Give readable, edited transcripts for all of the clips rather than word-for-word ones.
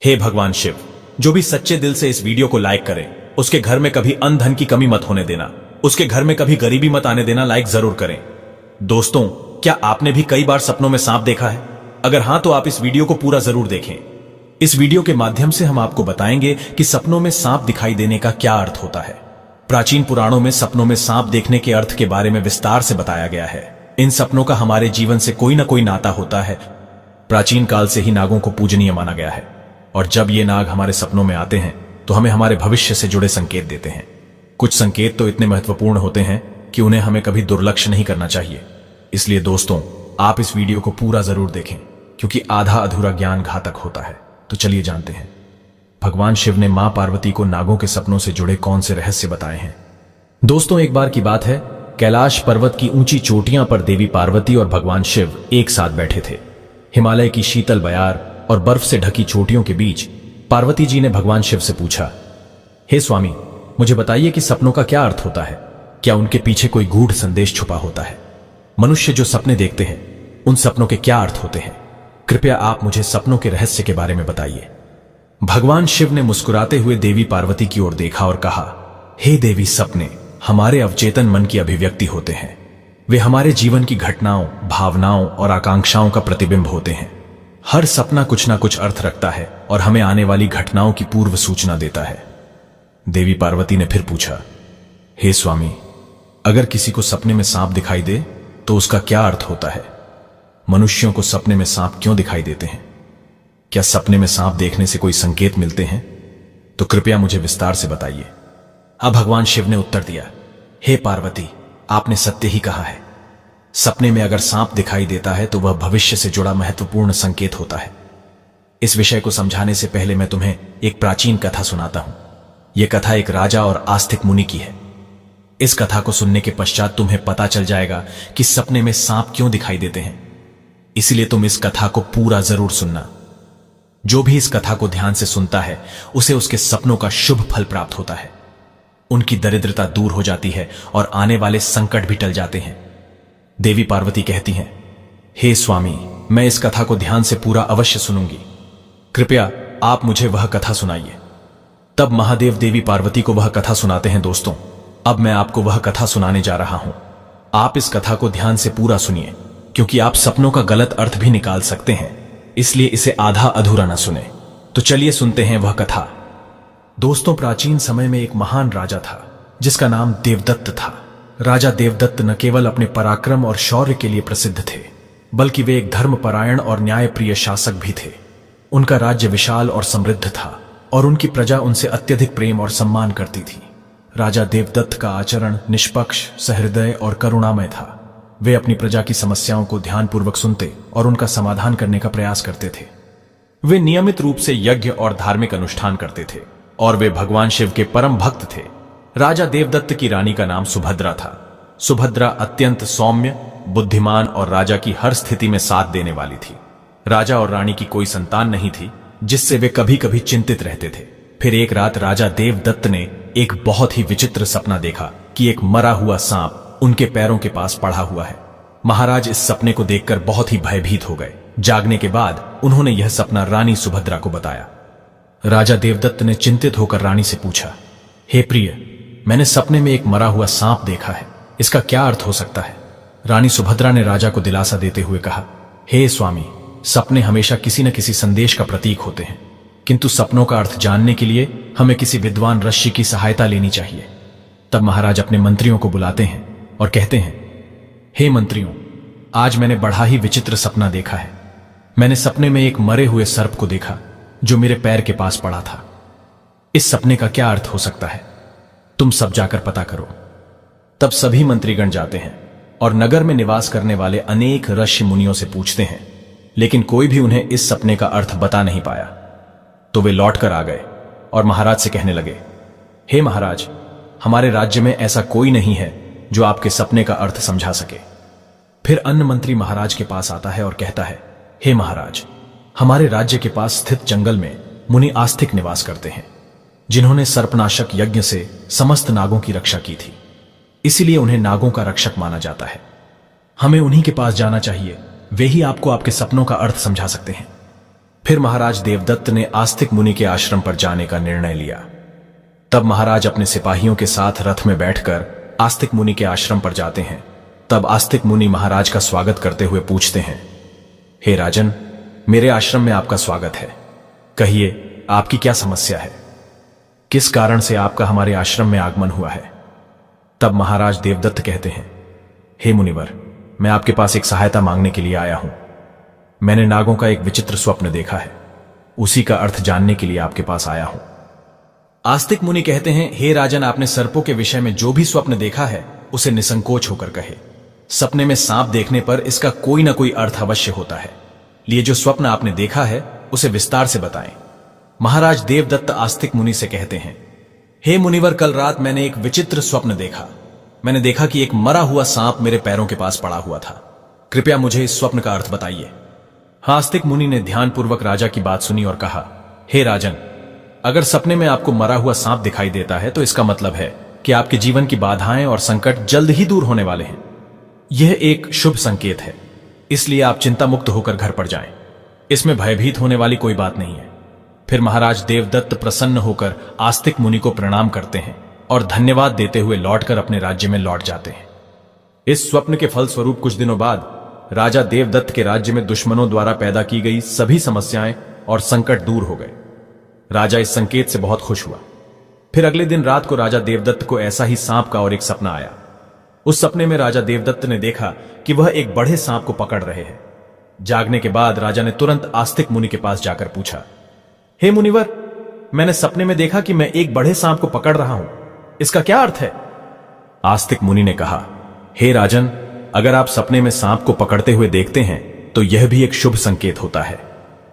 हे भगवान शिव, जो भी सच्चे दिल से इस वीडियो को लाइक करे उसके घर में कभी अन्न धन की कमी मत होने देना, उसके घर में कभी गरीबी मत आने देना। लाइक जरूर करें। दोस्तों, क्या आपने भी कई बार सपनों में सांप देखा है? अगर हां तो आप इस वीडियो को पूरा जरूर देखें। इस वीडियो के माध्यम से हम आपको बताएंगे कि सपनों में सांप दिखाई देने का क्या अर्थ होता है। प्राचीन पुराणों में सपनों में सांप देखने के अर्थ के बारे में विस्तार से बताया गया है। इन सपनों का हमारे जीवन से कोई ना कोई नाता होता है। प्राचीन काल से ही नागों को पूजनीय माना गया है और जब ये नाग हमारे सपनों में आते हैं तो हमें हमारे भविष्य से जुड़े संकेत देते हैं। कुछ संकेत तो इतने महत्वपूर्ण होते हैं कि उन्हें हमें कभी दुर्लक्ष्य नहीं करना चाहिए। इसलिए दोस्तों, आप इस वीडियो को पूरा जरूर देखें क्योंकि आधा अधूरा ज्ञान घातक होता है। तो चलिए जानते हैं भगवान शिव ने मां पार्वती को नागों के सपनों से जुड़े कौन से रहस्य बताए हैं। दोस्तों, एक बार की बात है, कैलाश पर्वत की ऊंची चोटियां पर देवी पार्वती और भगवान शिव एक साथ बैठे थे। हिमालय की शीतल बयार और बर्फ से ढकी चोटियों के बीच पार्वती जी ने भगवान शिव से पूछा, हे स्वामी, मुझे बताइए कि सपनों का क्या अर्थ होता है? क्या उनके पीछे कोई गूढ़ संदेश छुपा होता है? मनुष्य जो सपने देखते हैं उन सपनों के क्या अर्थ होते हैं? कृपया आप मुझे सपनों के रहस्य के बारे में बताइए। भगवान शिव ने मुस्कुराते हुए देवी पार्वती की ओर देखा और कहा, हे देवी, सपने हमारे अवचेतन मन की अभिव्यक्ति होते हैं। वे हमारे जीवन की घटनाओं, भावनाओं और आकांक्षाओं का प्रतिबिंब होते हैं। हर सपना कुछ ना कुछ अर्थ रखता है और हमें आने वाली घटनाओं की पूर्व सूचना देता है। देवी पार्वती ने फिर पूछा, हे स्वामी, अगर किसी को सपने में सांप दिखाई दे तो उसका क्या अर्थ होता है? मनुष्यों को सपने में सांप क्यों दिखाई देते हैं? क्या सपने में सांप देखने से कोई संकेत मिलते हैं? तो कृपया मुझे विस्तार से बताइए। अब भगवान शिव ने उत्तर दिया, हे पार्वती, आपने सत्य ही कहा है। सपने में अगर सांप दिखाई देता है तो वह भविष्य से जुड़ा महत्वपूर्ण संकेत होता है। इस विषय को समझाने से पहले मैं तुम्हें एक प्राचीन कथा सुनाता हूं। यह कथा एक राजा और आस्तिक मुनि की है। इस कथा को सुनने के पश्चात तुम्हें पता चल जाएगा कि सपने में सांप क्यों दिखाई देते हैं। इसलिए तुम इस कथा को पूरा जरूर सुनना। जो भी इस कथा को ध्यान से सुनता है उसे उसके सपनों का शुभ फल प्राप्त होता है। उनकी दरिद्रता दूर हो जाती है और आने वाले संकट भी टल जाते हैं। देवी पार्वती कहती हैं, हे स्वामी, मैं इस कथा को ध्यान से पूरा अवश्य सुनूंगी। कृपया आप मुझे वह कथा सुनाइए। तब महादेव देवी पार्वती को वह कथा सुनाते हैं। दोस्तों, अब मैं आपको वह कथा सुनाने जा रहा हूं। आप इस कथा को ध्यान से पूरा सुनिए क्योंकि आप सपनों का गलत अर्थ भी निकाल सकते हैं, इसलिए इसे आधा अधूरा न सुने। तो चलिए सुनते हैं वह कथा। दोस्तों, प्राचीन समय में एक महान राजा था जिसका नाम देवदत्त था। राजा देवदत्त न केवल अपने पराक्रम और शौर्य के लिए प्रसिद्ध थे, बल्कि वे एक धर्मपरायण और न्यायप्रिय शासक भी थे। उनका राज्य विशाल और समृद्ध था और उनकी प्रजा उनसे अत्यधिक प्रेम और सम्मान करती थी। राजा देवदत्त का आचरण निष्पक्ष, सहृदय और करुणामय था। वे अपनी प्रजा की समस्याओं को ध्यानपूर्वक सुनते और उनका समाधान करने का प्रयास करते थे। वे नियमित रूप से यज्ञ और धार्मिक अनुष्ठान करते थे और वे भगवान शिव के परम भक्त थे। राजा देवदत्त की रानी का नाम सुभद्रा था। सुभद्रा अत्यंत सौम्य, बुद्धिमान और राजा की हर स्थिति में साथ देने वाली थी। राजा और रानी की कोई संतान नहीं थी, जिससे वे कभी कभी चिंतित रहते थे। फिर एक रात राजा देवदत्त ने एक बहुत ही विचित्र सपना देखा कि एक मरा हुआ सांप उनके पैरों के पास पड़ा हुआ है। महाराज इस सपने को देखकर बहुत ही भयभीत हो गए। जागने के बाद उन्होंने यह सपना रानी सुभद्रा को बताया। राजा देवदत्त ने चिंतित होकर रानी से पूछा, हे प्रिय, मैंने सपने में एक मरा हुआ सांप देखा है, इसका क्या अर्थ हो सकता है? रानी सुभद्रा ने राजा को दिलासा देते हुए कहा, हे स्वामी, सपने हमेशा किसी न किसी संदेश का प्रतीक होते हैं, किंतु सपनों का अर्थ जानने के लिए हमें किसी विद्वान ऋषि की सहायता लेनी चाहिए। तब महाराज अपने मंत्रियों को बुलाते हैं और कहते हैं, हे मंत्रियों, आज मैंने बड़ा ही विचित्र सपना देखा है। मैंने सपने में एक मरे हुए सर्प को देखा जो मेरे पैर के पास पड़ा था। इस सपने का क्या अर्थ हो सकता है? तुम सब जाकर पता करो। तब सभी मंत्रीगण जाते हैं और नगर में निवास करने वाले अनेक ऋषि मुनियों से पूछते हैं, लेकिन कोई भी उन्हें इस सपने का अर्थ बता नहीं पाया। तो वे लौटकर आ गए और महाराज से कहने लगे, हे महाराज, हमारे राज्य में ऐसा कोई नहीं है जो आपके सपने का अर्थ समझा सके। फिर अन्य मंत्री महाराज के पास आता है और कहता है, हे महाराज, हमारे राज्य के पास स्थित जंगल में मुनि आस्तिक निवास करते हैं, जिन्होंने सर्पनाशक यज्ञ से समस्त नागों की रक्षा की थी। इसीलिए उन्हें नागों का रक्षक माना जाता है। हमें उन्हीं के पास जाना चाहिए, वे ही आपको आपके सपनों का अर्थ समझा सकते हैं। फिर महाराज देवदत्त ने आस्तिक मुनि के आश्रम पर जाने का निर्णय लिया। तब महाराज अपने सिपाहियों के साथ रथ में बैठकर आस्तिक मुनि के आश्रम पर जाते हैं। तब आस्तिक मुनि महाराज का स्वागत करते हुए पूछते हैं, हे राजन, मेरे आश्रम में आपका स्वागत है। कहिए, आपकी क्या समस्या है? किस कारण से आपका हमारे आश्रम में आगमन हुआ है? तब महाराज देवदत्त कहते हैं, हे मुनिवर, मैं आपके पास एक सहायता मांगने के लिए आया हूं। मैंने नागों का एक विचित्र स्वप्न देखा है, उसी का अर्थ जानने के लिए आपके पास आया हूं। आस्तिक मुनि कहते हैं, हे राजन, आपने सर्पों के विषय में जो भी स्वप्न देखा है उसे निसंकोच होकर कहे। सपने में सांप देखने पर इसका कोई ना कोई अर्थ अवश्य होता है। लिए जो स्वप्न आपने देखा है उसे विस्तार से बताएं। महाराज देवदत्त आस्तिक मुनि से कहते हैं, हे मुनिवर, कल रात मैंने एक विचित्र स्वप्न देखा। मैंने देखा कि एक मरा हुआ सांप मेरे पैरों के पास पड़ा हुआ था। कृपया मुझे इस स्वप्न का अर्थ बताइए। आस्तिक मुनि ने ध्यानपूर्वक राजा की बात सुनी और कहा, हे राजन, अगर सपने में आपको मरा हुआ सांप दिखाई देता है तो इसका मतलब है कि आपके जीवन की बाधाएं और संकट जल्द ही दूर होने वाले हैं। यह एक शुभ संकेत है, इसलिए आप चिंता मुक्त होकर घर पर जाएं। इसमें भयभीत होने वाली कोई बात नहीं है। फिर महाराज देवदत्त प्रसन्न होकर आस्तिक मुनि को प्रणाम करते हैं और धन्यवाद देते हुए लौटकर अपने राज्य में लौट जाते हैं। इस स्वप्न के फलस्वरूप कुछ दिनों बाद राजा देवदत्त के राज्य में दुश्मनों द्वारा पैदा की गई सभी समस्याएं और संकट दूर हो गए। राजा इस संकेत से बहुत खुश हुआ। फिर अगले दिन रात को राजा देवदत्त को ऐसा ही सांप का और एक सपना आया। उस सपने में राजा देवदत्त ने देखा कि वह एक बड़े सांप को पकड़ रहे हैं। जागने के बाद राजा ने तुरंत आस्तिक मुनि के पास जाकर पूछा, हे मुनिवर, मैंने सपने में देखा कि मैं एक बड़े सांप को पकड़ रहा हूं, इसका क्या अर्थ है? आस्तिक मुनि ने कहा, हे राजन, अगर आप सपने में सांप को पकड़ते हुए देखते हैं तो यह भी एक शुभ संकेत होता है।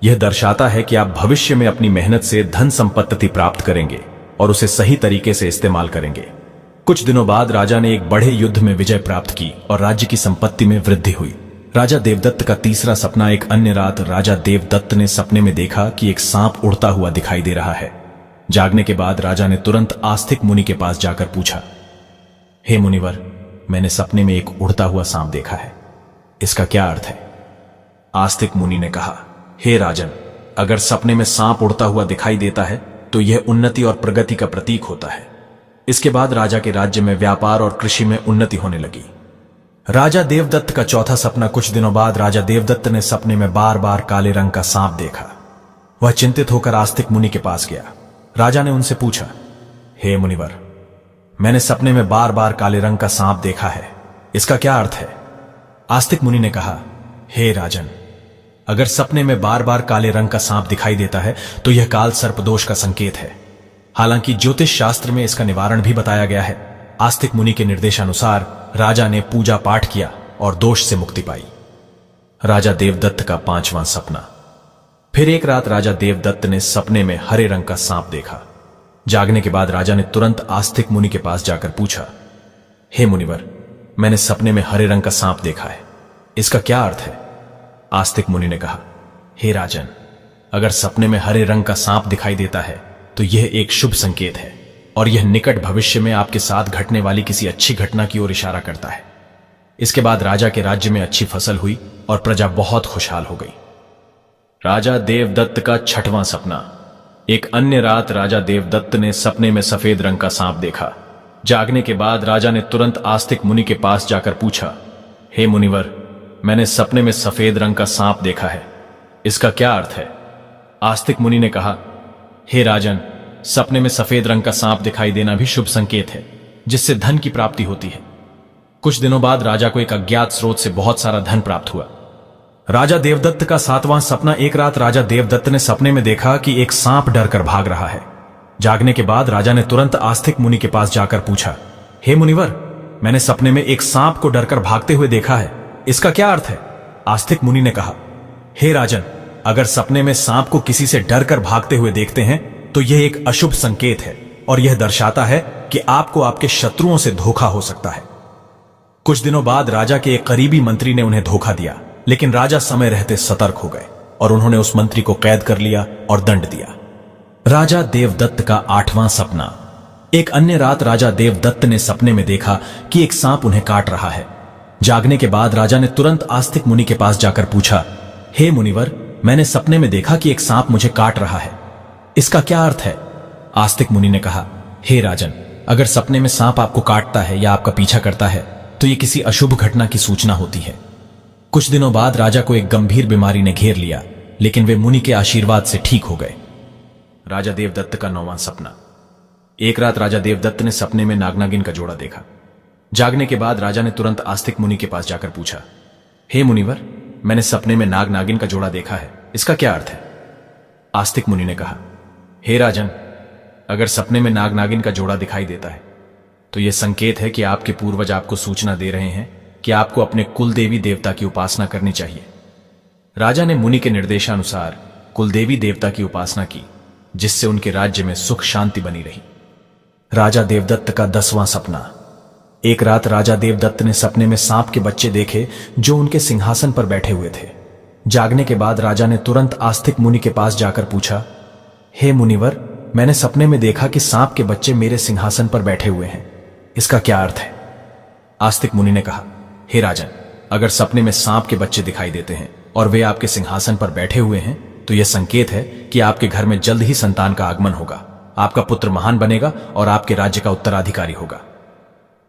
यह दर्शाता है कि आप भविष्य में अपनी मेहनत से धन संपत्ति प्राप्त करेंगे और उसे सही तरीके से इस्तेमाल करेंगे। कुछ दिनों बाद राजा ने एक बड़े युद्ध में विजय प्राप्त की और राज्य की संपत्ति में वृद्धि हुई। राजा देवदत्त का तीसरा सपना। एक अन्य रात राजा देवदत्त ने सपने में देखा कि एक सांप उड़ता हुआ दिखाई दे रहा है। जागने के बाद राजा ने तुरंत आस्तिक मुनि के पास जाकर पूछा, हे मुनिवर, मैंने सपने में एक उड़ता हुआ सांप देखा है, इसका क्या अर्थ है? आस्तिक मुनि ने कहा, हे राजन, अगर सपने में सांप उड़ता हुआ दिखाई देता है तो यह उन्नति और प्रगति का प्रतीक होता है। इसके बाद राजा के राज्य में व्यापार और कृषि में उन्नति होने लगी। राजा देवदत्त का चौथा सपना। कुछ दिनों बाद राजा देवदत्त ने सपने में बार बार काले रंग का सांप देखा। वह चिंतित होकर आस्तिक मुनि के पास गया। राजा ने उनसे पूछा, हे मुनिवर, मैंने सपने में बार बार काले रंग का सांप देखा है, इसका क्या अर्थ है? आस्तिक मुनि ने कहा, हे राजन, अगर सपने में बार बार काले रंग का सांप दिखाई देता है तो यह काल सर्पदोष का संकेत है। हालांकि ज्योतिष शास्त्र में इसका निवारण भी बताया गया है। आस्तिक मुनि के निर्देशानुसार राजा ने पूजा पाठ किया और दोष से मुक्ति पाई। राजा देवदत्त का पांचवां सपना। फिर एक रात राजा देवदत्त ने सपने में हरे रंग का सांप देखा। जागने के बाद राजा ने तुरंत आस्तिक मुनि के पास जाकर पूछा, हे मुनिवर, मैंने सपने में हरे रंग का सांप देखा है, इसका क्या अर्थ है? आस्तिक मुनि ने कहा, हे राजन, अगर सपने में हरे रंग का सांप दिखाई देता है तो यह एक शुभ संकेत है और यह निकट भविष्य में आपके साथ घटने वाली किसी अच्छी घटना की ओर इशारा करता है। इसके बाद राजा के राज्य में अच्छी फसल हुई और प्रजा बहुत खुशहाल हो गई। राजा देवदत्त का छठवां सपना। एक अन्य रात राजा देवदत्त ने सपने में सफेद रंग का सांप देखा। जागने के बाद राजा ने तुरंत आस्तिक मुनि के पास जाकर पूछा, हे मुनिवर, मैंने सपने में सफेद रंग का सांप देखा है, इसका क्या अर्थ है? आस्तिक मुनि ने कहा, हे राजन, सपने में सफेद रंग का सांप दिखाई देना भी शुभ संकेत है, जिससे धन की प्राप्ति होती है। कुछ दिनों बाद राजा को एक अज्ञात स्रोत से बहुत सारा धन प्राप्त हुआ। राजा देवदत्त का सातवां सपना। एक रात राजा देवदत्त ने सपने में देखा कि एक सांप डरकर भाग रहा है। जागने के बाद राजा ने तुरंत आस्तिक मुनि के पास जाकर पूछा, हे मुनिवर, मैंने सपने में एक सांप को डरकर भागते हुए देखा है, इसका क्या अर्थ है? आस्तिक मुनि ने कहा, हे राजन, अगर सपने में सांप को किसी से डरकर भागते हुए देखते हैं तो यह एक अशुभ संकेत है और यह दर्शाता है कि आपको आपके शत्रुओं से धोखा हो सकता है। कुछ दिनों बाद राजा के एक करीबी मंत्री ने उन्हें धोखा दिया, लेकिन राजा समय रहते सतर्क हो गए और उन्होंने उस मंत्री को कैद कर लिया और दंड दिया। राजा देवदत्त का आठवां सपना। एक अन्य रात राजा देवदत्त ने सपने में देखा कि एक सांप उन्हें काट रहा है। जागने के बाद राजा ने तुरंत आस्तिक मुनि के पास जाकर पूछा, हे मुनिवर, मैंने सपने में देखा कि एक सांप मुझे काट रहा है, इसका क्या अर्थ है? आस्तिक मुनि ने कहा, हे राजन, अगर सपने में सांप आपको काटता है या आपका पीछा करता है तो ये किसी अशुभ घटना की सूचना होती है। कुछ दिनों बाद राजा को एक गंभीर बीमारी ने घेर लिया, लेकिन वे मुनि के आशीर्वाद से ठीक हो गए। राजा देवदत्त का 9वां सपना। एक रात राजा देवदत्त ने सपने में नागनागिन का जोड़ा देखा। जागने के बाद राजा ने तुरंत आस्तिक मुनि के पास जाकर पूछा, हे मुनिवर, मैंने सपने में नाग नागिन का जोड़ा देखा है, इसका क्या अर्थ है? आस्तिक मुनि ने कहा, हे राजन, अगर सपने में नाग नागिन का जोड़ा दिखाई देता है तो यह संकेत है कि आपके पूर्वज आपको सूचना दे रहे हैं कि आपको अपने कुल देवी देवता की उपासना करनी चाहिए। राजा ने मुनि के निर्देशानुसार कुलदेवी देवता की उपासना की, जिससे उनके राज्य में सुख शांति बनी रही। राजा देवदत्त का 10वां सपना। एक रात राजा देवदत्त ने सपने में सांप के बच्चे देखे जो उनके सिंहासन पर बैठे हुए थे। जागने के बाद राजा ने तुरंत आस्तिक मुनि के पास जाकर पूछा, हे मुनिवर, मैंने सपने में देखा कि सांप के बच्चे मेरे सिंहासन पर बैठे हुए हैं, इसका क्या अर्थ है? आस्तिक मुनि ने कहा, हे राजन, अगर सपने में सांप के बच्चे दिखाई देते हैं और वे आपके सिंहासन पर बैठे हुए हैं तो यह संकेत है कि आपके घर में जल्द ही संतान का आगमन होगा, आपका पुत्र महान बनेगा और आपके राज्य का उत्तराधिकारी होगा।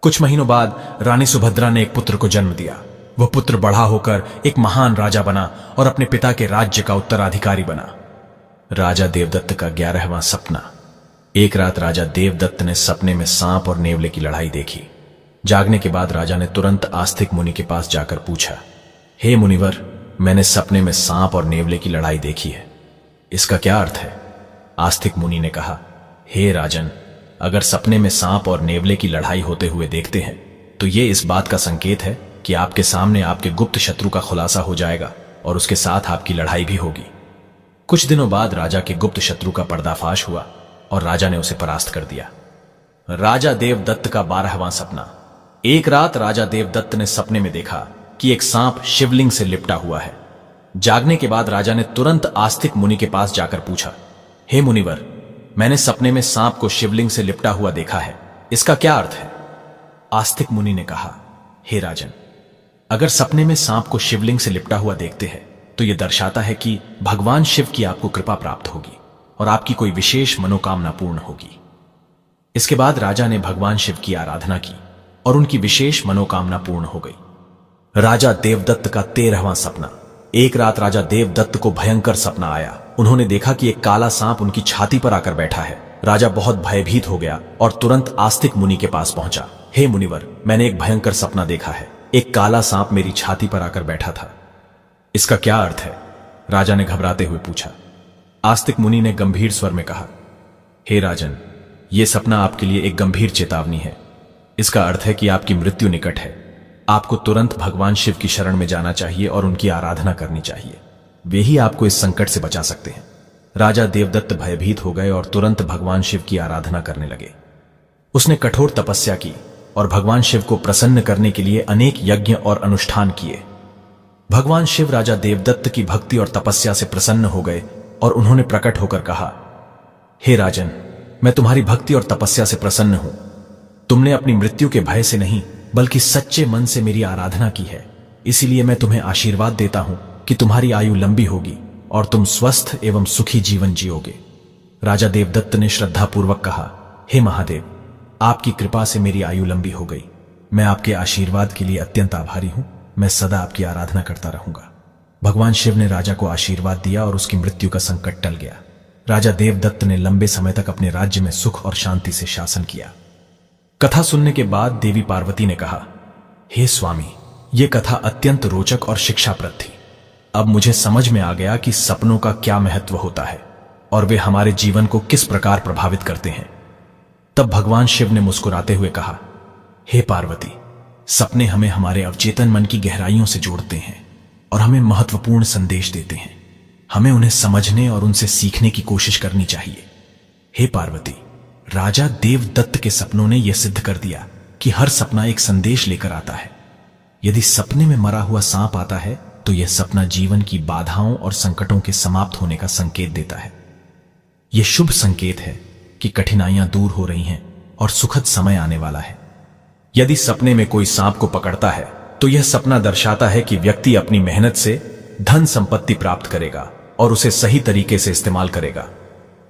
कुछ महीनों बाद रानी सुभद्रा ने एक पुत्र को जन्म दिया। वह पुत्र बड़ा होकर एक महान राजा बना और अपने पिता के राज्य का उत्तराधिकारी बना। राजा देवदत्त का 11वां सपना। एक रात राजा देवदत्त ने सपने में सांप और नेवले की लड़ाई देखी। जागने के बाद राजा ने तुरंत आस्तिक मुनि के पास जाकर पूछा, हे मुनिवर, मैंने सपने में सांप और नेवले की लड़ाई देखी है, इसका क्या अर्थ है? आस्तिक मुनि ने कहा, हे राजन, अगर सपने में सांप और नेवले की लड़ाई होते हुए देखते हैं तो यह इस बात का संकेत है कि आपके सामने आपके गुप्त शत्रु का खुलासा हो जाएगा और उसके साथ आपकी लड़ाई भी होगी। कुछ दिनों बाद राजा के गुप्त शत्रु का पर्दाफाश हुआ और राजा ने उसे परास्त कर दिया। राजा देवदत्त का 12वां सपना। एक रात राजा देवदत्त ने सपने में देखा कि एक सांप शिवलिंग से लिपटा हुआ है। जागने के बाद राजा ने तुरंत आस्तिक मुनि के पास जाकर पूछा, हे मुनिवर, मैंने सपने में सांप को शिवलिंग से लिपटा हुआ देखा है, इसका क्या अर्थ है? आस्तिक मुनि ने कहा, हे राजन, अगर सपने में सांप को शिवलिंग से लिपटा हुआ देखते हैं तो यह दर्शाता है कि भगवान शिव की आपको कृपा प्राप्त होगी और आपकी कोई विशेष मनोकामना पूर्ण होगी। इसके बाद राजा ने भगवान शिव की आराधना की और उनकी विशेष मनोकामना पूर्ण हो गई। राजा देवदत्त का 13वां सपना। एक रात राजा देवदत्त को भयंकर सपना आया। उन्होंने देखा कि एक काला सांप उनकी छाती पर आकर बैठा है। राजा बहुत भयभीत हो गया और तुरंत आस्तिक मुनि के पास पहुंचा। हे मुनिवर, मैंने एक भयंकर सपना देखा है, एक काला सांप मेरी छाती पर आकर बैठा था, इसका क्या अर्थ है? राजा ने घबराते हुए पूछा। आस्तिक मुनि ने गंभीर स्वर में कहा, हे राजन, यह सपना आपके लिए एक गंभीर चेतावनी है। इसका अर्थ है कि आपकी मृत्यु निकट है। आपको तुरंत भगवान शिव की शरण में जाना चाहिए और उनकी आराधना करनी चाहिए। वे ही आपको इस संकट से बचा सकते हैं। राजा देवदत्त भयभीत हो गए और तुरंत भगवान शिव की आराधना करने लगे। उसने कठोर तपस्या की और भगवान शिव को प्रसन्न करने के लिए अनेक यज्ञ और अनुष्ठान किए। भगवान शिव राजा देवदत्त की भक्ति और तपस्या से प्रसन्न हो गए और उन्होंने प्रकट होकर कहा, हे राजन, मैं तुम्हारी भक्ति और तपस्या से प्रसन्न हूं। तुमने अपनी मृत्यु के भय से नहीं बल्कि सच्चे मन से मेरी आराधना की है, इसीलिए मैं तुम्हें आशीर्वाद देता हूं कि तुम्हारी आयु लंबी होगी और तुम स्वस्थ एवं सुखी जीवन जियोगे। राजा देवदत्त ने श्रद्धापूर्वक कहा, हे महादेव, आपकी कृपा से मेरी आयु लंबी हो गई। मैं आपके आशीर्वाद के लिए अत्यंत आभारी हूं। मैं सदा आपकी आराधना करता रहूंगा। भगवान शिव ने राजा को आशीर्वाद दिया और उसकी मृत्यु का संकट टल गया। राजा देवदत्त ने लंबे समय तक अपने राज्य में सुख और शांति से शासन किया। कथा सुनने के बाद देवी पार्वती ने कहा, हे स्वामी, यह कथा अत्यंत रोचक और शिक्षाप्रद थी। अब मुझे समझ में आ गया कि सपनों का क्या महत्व होता है और वे हमारे जीवन को किस प्रकार प्रभावित करते हैं। तब भगवान शिव ने मुस्कुराते हुए कहा, हे पार्वती, सपने हमें हमारे अवचेतन मन की गहराइयों से जोड़ते हैं और हमें महत्वपूर्ण संदेश देते हैं। हमें उन्हें समझने और उनसे सीखने की कोशिश करनी चाहिए। हे पार्वती, राजा देवदत्त के सपनों ने यह सिद्ध कर दिया कि हर सपना एक संदेश लेकर आता है। यदि सपने में मरा हुआ सांप आता है तो यह सपना जीवन की बाधाओं और संकटों के समाप्त होने का संकेत देता है। यह शुभ संकेत है कि कठिनाइयां दूर हो रही हैं और सुखद समय आने वाला है। यदि सपने में कोई सांप को पकड़ता है तो यह सपना दर्शाता है कि व्यक्ति अपनी मेहनत से धन संपत्ति प्राप्त करेगा और उसे सही तरीके से इस्तेमाल करेगा।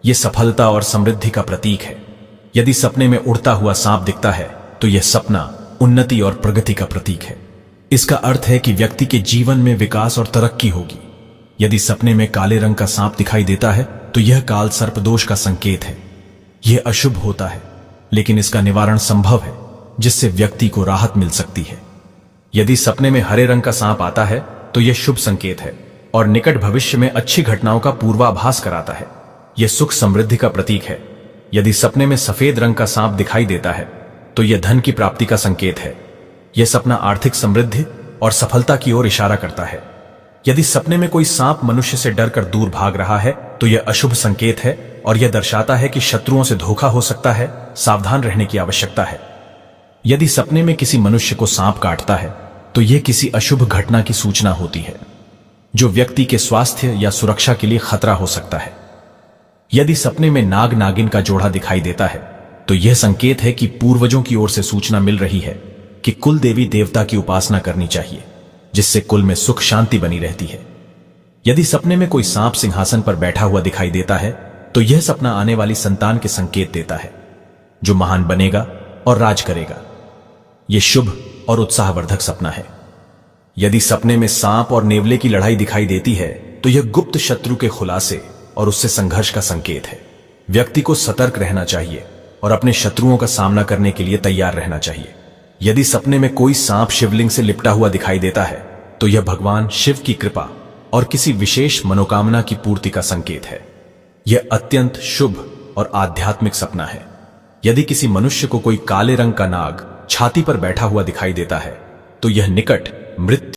यह सफलता और समृद्धि का प्रतीक है। यदि सपने में उड़ता हुआ सांप दिखता है तो यह सपना उन्नति और प्रगति का प्रतीक है। इसका अर्थ है कि व्यक्ति के जीवन में विकास और तरक्की होगी। यदि सपने में काले रंग का सांप दिखाई देता है तो यह काल सर्पदोष का संकेत है। यह अशुभ होता है, लेकिन इसका निवारण संभव है, जिससे व्यक्ति को राहत मिल सकती है। यदि सपने में हरे रंग का सांप आता है तो यह शुभ संकेत है और निकट भविष्य में अच्छी घटनाओं का पूर्वाभास कराता है। यह सुख समृद्धि का प्रतीक है। यदि सपने में सफेद रंग का सांप दिखाई देता है तो यह धन की प्राप्ति का संकेत है। यह सपना आर्थिक समृद्धि और सफलता की ओर इशारा करता है। यदि सपने में कोई सांप मनुष्य से डरकर दूर भाग रहा है तो यह अशुभ संकेत है और यह दर्शाता है कि शत्रुओं से धोखा हो सकता है, सावधान रहने की आवश्यकता है। यदि सपने में किसी मनुष्य को सांप काटता है तो यह किसी अशुभ घटना की सूचना होती है, जो व्यक्ति के स्वास्थ्य या सुरक्षा के लिए खतरा हो सकता है। यदि सपने में नाग नागिन का जोड़ा दिखाई देता है तो यह संकेत है कि पूर्वजों की ओर से सूचना मिल रही है कि कुल देवी देवता की उपासना करनी चाहिए, जिससे कुल में सुख शांति बनी रहती है। यदि सपने में कोई सांप सिंहासन पर बैठा हुआ दिखाई देता है तो यह सपना आने वाली संतान के संकेत देता है, जो महान बनेगा और राज करेगा। यह शुभ और उत्साहवर्धक सपना है। यदि सपने में सांप और नेवले की लड़ाई दिखाई देती है तो यह गुप्त शत्रु के खुलासे और उससे संघर्ष का संकेत है। व्यक्ति को सतर्क रहना चाहिए और अपने शत्रुओं का सामना करने के लिए तैयार रहना चाहिए। यदि सपने में कोई सांप शिवलिंग से लिपटा हुआ दिखाई देता है तो यह भगवान शिव की कृपा और किसी विशेष मनोकामना की पूर्ति का संकेत है। यह अत्यंत शुभ और आध्यात्मिक सपना है। यदि किसी मनुष्य को कोई काले रंग का नाग छाती पर बैठा हुआ दिखाई देता है तो यह निकट मृत्यु